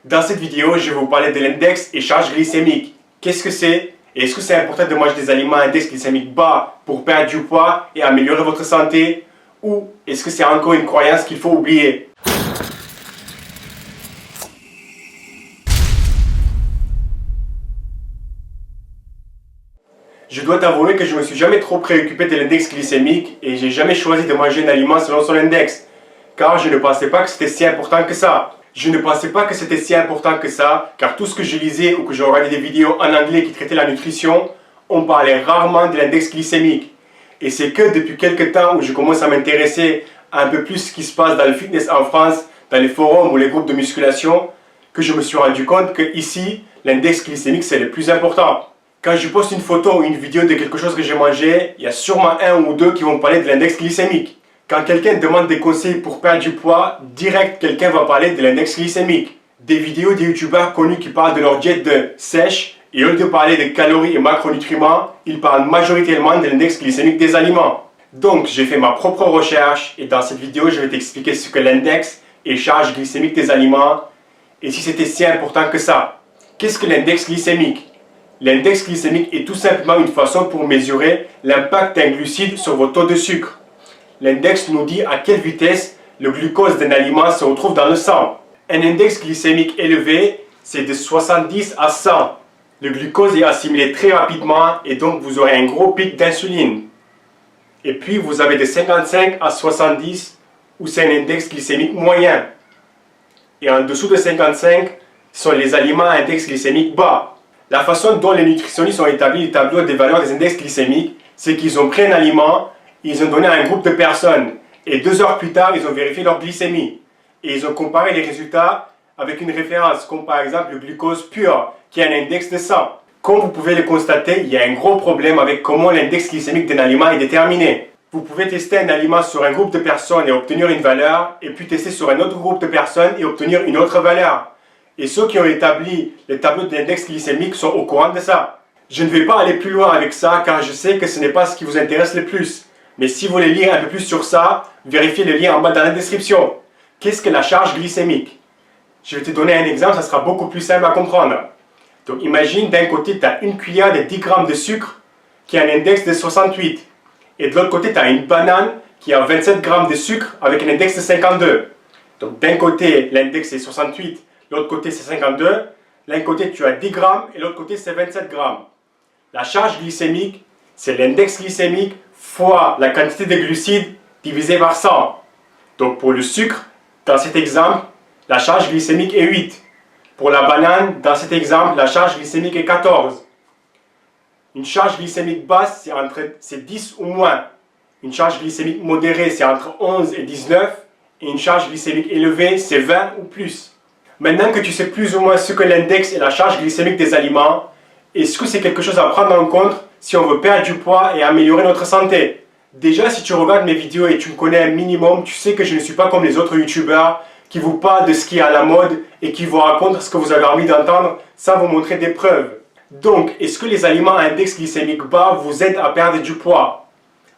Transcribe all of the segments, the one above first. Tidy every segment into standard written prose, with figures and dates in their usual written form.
Dans cette vidéo, je vais vous parler de l'index et charge glycémique. Qu'est-ce que c'est? Et est-ce que c'est important de manger des aliments à index glycémique bas pour perdre du poids et améliorer votre santé? Ou est-ce que c'est encore une croyance qu'il faut oublier? Je dois t'avouer que je ne me suis jamais trop préoccupé de l'index glycémique et j'ai jamais choisi de manger un aliment selon son index, car je ne pensais pas que c'était si important que ça. Je ne pensais pas que c'était si important que ça, car tout ce que je lisais ou que je regardais des vidéos en anglais qui traitaient la nutrition, on parlait rarement de l'index glycémique. Et c'est que depuis quelques temps où je commence à m'intéresser un peu plus ce qui se passe dans le fitness en France, dans les forums ou les groupes de musculation, que je me suis rendu compte que ici, l'index glycémique c'est le plus important. Quand je poste une photo ou une vidéo de quelque chose que j'ai mangé, il y a sûrement un ou deux qui vont parler de l'index glycémique. Quand quelqu'un demande des conseils pour perdre du poids, direct quelqu'un va parler de l'index glycémique. Des vidéos des youtubeurs connus qui parlent de leur diète de sèche, et au lieu de parler de calories et macronutriments, ils parlent majoritairement de l'index glycémique des aliments. Donc j'ai fait ma propre recherche et dans cette vidéo je vais t'expliquer ce que l'index et charge glycémique des aliments et si c'était si important que ça. Qu'est-ce que l'index glycémique? L'index glycémique est tout simplement une façon pour mesurer l'impact d'un glucide sur votre taux de sucre. L'index nous dit à quelle vitesse le glucose d'un aliment se retrouve dans le sang. Un index glycémique élevé, c'est de 70 à 100. Le glucose est assimilé très rapidement et donc vous aurez un gros pic d'insuline. Et puis vous avez de 55 à 70 où c'est un index glycémique moyen. Et en dessous de 55 sont les aliments à index glycémique bas. La façon dont les nutritionnistes ont établi le tableau des valeurs des index glycémiques, c'est qu'ils ont pris un aliment, ils ont donné à un groupe de personnes et 2 heures plus tard, ils ont vérifié leur glycémie. Et ils ont comparé les résultats avec une référence, comme par exemple le glucose pur, qui a un index de 100. Comme vous pouvez le constater, il y a un gros problème avec comment l'index glycémique d'un aliment est déterminé. Vous pouvez tester un aliment sur un groupe de personnes et obtenir une valeur, et puis tester sur un autre groupe de personnes et obtenir une autre valeur. Et ceux qui ont établi le tableau de l'index glycémique sont au courant de ça. Je ne vais pas aller plus loin avec ça car je sais que ce n'est pas ce qui vous intéresse le plus. Mais si vous voulez lire un peu plus sur ça, vérifiez le lien en bas dans la description. Qu'est-ce que la charge glycémique? Je vais te donner un exemple, ça sera beaucoup plus simple à comprendre. Donc imagine d'un côté tu as une cuillère de 10 grammes de sucre qui a un index de 68. Et de l'autre côté tu as une banane qui a 27 grammes de sucre avec un index de 52. Donc d'un côté l'index est 68. L'autre côté c'est 52, l'un côté tu as 10 grammes et l'autre côté c'est 27 grammes. La charge glycémique, c'est l'index glycémique fois la quantité de glucides divisé par 100. Donc pour le sucre, dans cet exemple, la charge glycémique est 8. Pour la banane, dans cet exemple, la charge glycémique est 14. Une charge glycémique basse, c'est 10 ou moins. Une charge glycémique modérée, c'est entre 11 et 19. Et une charge glycémique élevée, c'est 20 ou plus. Maintenant que tu sais plus ou moins ce que l'index et la charge glycémique des aliments, est-ce que c'est quelque chose à prendre en compte si on veut perdre du poids et améliorer notre santé? Déjà, si tu regardes mes vidéos et tu me connais un minimum, tu sais que je ne suis pas comme les autres youtubeurs qui vous parlent de ce qui est à la mode et qui vous racontent ce que vous avez envie d'entendre sans vous montrer des preuves. Donc, est-ce que les aliments à index glycémique bas vous aident à perdre du poids?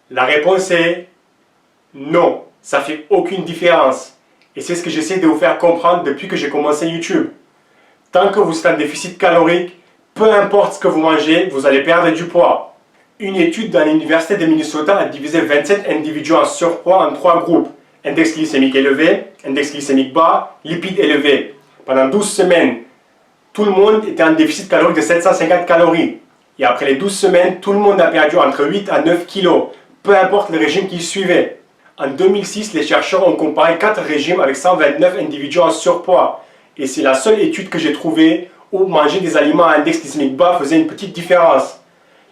La réponse est non, ça ne fait aucune différence. Et c'est ce que j'essaie de vous faire comprendre depuis que j'ai commencé YouTube. Tant que vous êtes en déficit calorique, peu importe ce que vous mangez, vous allez perdre du poids. Une étude dans l'université de Minnesota a divisé 27 individus en surpoids en 3 groupes. Index glycémique élevé, index glycémique bas, lipides élevés. Pendant 12 semaines, tout le monde était en déficit calorique de 750 calories. Et après les 12 semaines, tout le monde a perdu entre 8 à 9 kilos, peu importe le régime qu'ils suivaient. En 2006, les chercheurs ont comparé 4 régimes avec 129 individus en surpoids. Et c'est la seule étude que j'ai trouvée où manger des aliments à index glycémique bas faisait une petite différence.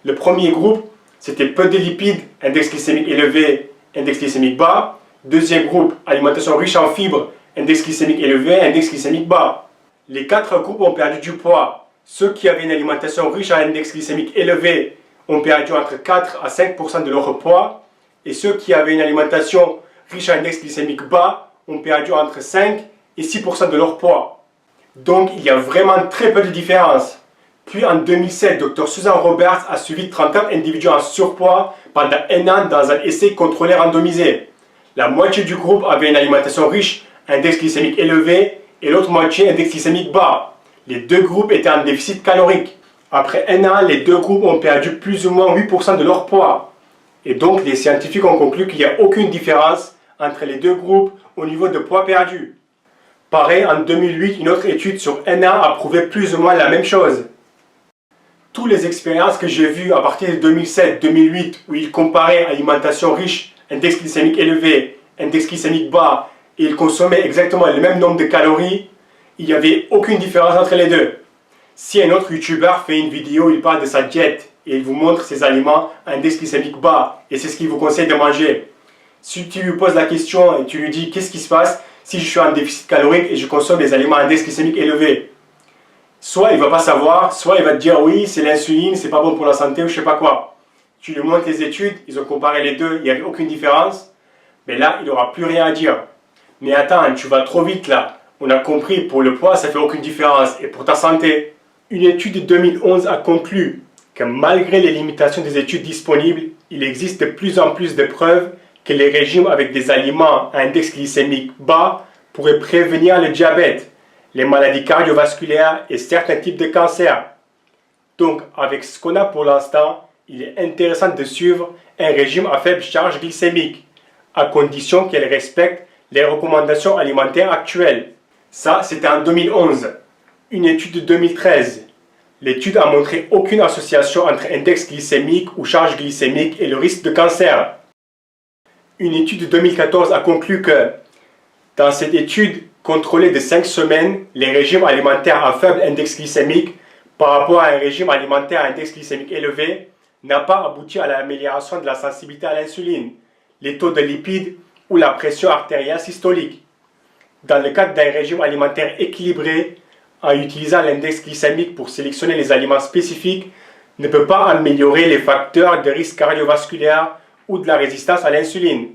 Le premier groupe, c'était peu de lipides, index glycémique élevé, index glycémique bas. Deuxième groupe, alimentation riche en fibres, index glycémique élevé, index glycémique bas. Les 4 groupes ont perdu du poids. Ceux qui avaient une alimentation riche en index glycémique élevé ont perdu entre 4 à 5% de leur poids. Et ceux qui avaient une alimentation riche en index glycémique bas ont perdu entre 5 et 6% de leur poids. Donc il y a vraiment très peu de différence. Puis en 2007, Dr Susan Roberts a suivi 34 individus en surpoids pendant 1 an dans un essai contrôlé randomisé. La moitié du groupe avait une alimentation riche, index glycémique élevé, et l'autre moitié index glycémique bas. Les deux groupes étaient en déficit calorique. Après un an, les deux groupes ont perdu plus ou moins 8% de leur poids. Et donc, les scientifiques ont conclu qu'il n'y a aucune différence entre les deux groupes au niveau de poids perdu. Pareil, en 2008, une autre étude sur un an a prouvé plus ou moins la même chose. Toutes les expériences que j'ai vues à partir de 2007-2008, où ils comparaient alimentation riche, index glycémique élevé, index glycémique bas, et ils consommaient exactement le même nombre de calories, il n'y avait aucune différence entre les deux. Si un autre youtubeur fait une vidéo, il parle de sa diète, et il vous montre ses aliments à index glycémique bas, et c'est ce qu'il vous conseille de manger. Si tu lui poses la question et tu lui dis qu'est-ce qui se passe si je suis en déficit calorique et je consomme des aliments à index glycémique élevé, soit il ne va pas savoir, soit il va te dire oui, c'est l'insuline, c'est pas bon pour la santé ou je sais pas quoi. Tu lui montres les études, ils ont comparé les deux, il n'y avait aucune différence, mais là, il n'aura plus rien à dire. Mais attends, tu vas trop vite là. On a compris, pour le poids, ça fait aucune différence. Et pour ta santé, une étude de 2011 a conclu que malgré les limitations des études disponibles, il existe de plus en plus de preuves que les régimes avec des aliments à index glycémique bas pourraient prévenir le diabète, les maladies cardiovasculaires et certains types de cancers. Donc, avec ce qu'on a pour l'instant, il est intéressant de suivre un régime à faible charge glycémique, à condition qu'elle respecte les recommandations alimentaires actuelles. Ça, c'était en 2011. Une étude de 2013. L'étude a montré aucune association entre index glycémique ou charge glycémique et le risque de cancer. Une étude de 2014 a conclu que, dans cette étude contrôlée de 5 semaines, les régimes alimentaires à faible index glycémique par rapport à un régime alimentaire à index glycémique élevé n'a pas abouti à l'amélioration de la sensibilité à l'insuline, les taux de lipides ou la pression artérielle systolique. Dans le cadre d'un régime alimentaire équilibré, en utilisant l'index glycémique pour sélectionner les aliments spécifiques, ne peut pas améliorer les facteurs de risque cardiovasculaire ou de la résistance à l'insuline.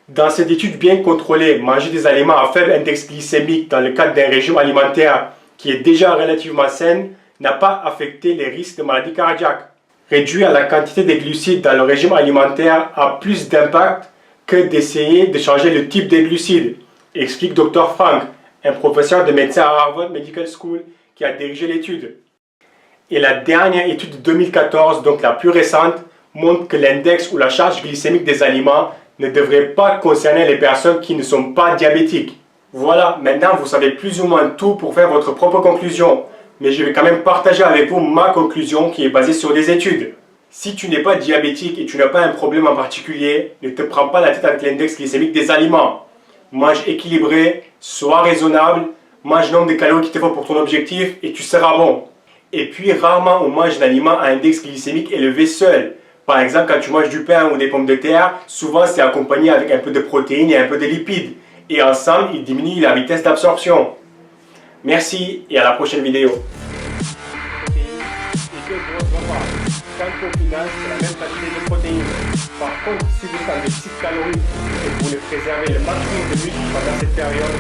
Dans cette étude bien contrôlée, manger des aliments à faible index glycémique dans le cadre d'un régime alimentaire qui est déjà relativement sain n'a pas affecté les risques de maladies cardiaques. Réduire la quantité de glucides dans le régime alimentaire a plus d'impact que d'essayer de changer le type des glucides, explique Dr. Frank, un professeur de médecine à Harvard Medical School qui a dirigé l'étude. Et la dernière étude de 2014, donc la plus récente, montre que l'index ou la charge glycémique des aliments ne devrait pas concerner les personnes qui ne sont pas diabétiques. Voilà, maintenant vous savez plus ou moins tout pour faire votre propre conclusion, mais je vais quand même partager avec vous ma conclusion qui est basée sur des études. Si tu n'es pas diabétique et tu n'as pas un problème en particulier, ne te prends pas la tête avec l'index glycémique des aliments. Mange équilibré, sois raisonnable, mange le nombre de calories qu'il te faut pour ton objectif et tu seras bon. Et puis rarement on mange d'aliments à index glycémique élevé seul. Par exemple, quand tu manges du pain ou des pommes de terre, souvent c'est accompagné avec un peu de protéines et un peu de lipides. Et ensemble, ils diminuent la vitesse d'absorption. Merci et à la prochaine vidéo. Au final, c'est la même quantité de protéines. Par contre, si vous êtes en déficit calorique et que vous voulez préserver le maximum de muscles pendant cette période,